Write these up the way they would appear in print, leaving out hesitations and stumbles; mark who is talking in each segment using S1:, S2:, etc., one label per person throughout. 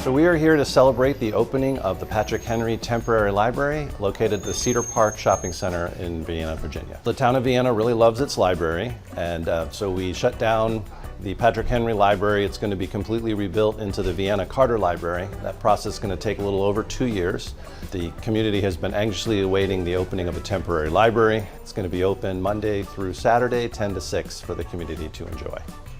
S1: So we are here to celebrate the opening of the Patrick Henry Temporary Library located at the Cedar Park Shopping Center in Vienna, Virginia. The town of Vienna really loves its library, and so we shut down the Patrick Henry Library. It's going to be completely rebuilt into the Vienna Carter Library. That process is going to take a little over 2 years. The community has been anxiously awaiting the opening of a temporary library. It's going to be open Monday through Saturday, 10 to 6 for the community to enjoy.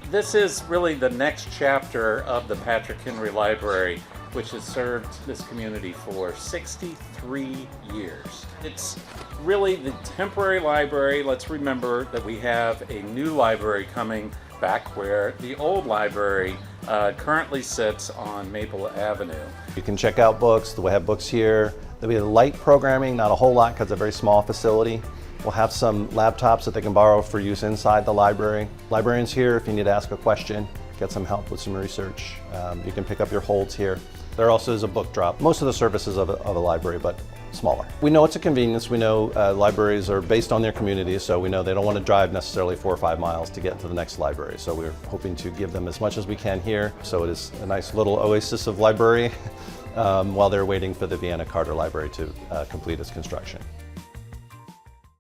S2: This is really the next chapter of the Patrick Henry Library, which has served this community for 63 years. It's really the temporary library. Let's remember that we have a new library coming back where the old library currently sits on Maple Avenue.
S1: You can check out books. We'll have books here. There'll be light programming, not a whole lot because it's a very small facility. We'll have some laptops that they can borrow for use inside the library. Librarians here, if you need to ask a question, get some help with some research, you can pick up your holds here. There also is a book drop. Most of the services of a library, but smaller. We know it's a convenience. We know libraries are based on their communities, so we know they don't want to drive necessarily 4 or 5 miles to get to the next library. So we're hoping to give them as much as we can here. So it is a nice little oasis of library while they're waiting for the Vienna Carter Library to complete its construction.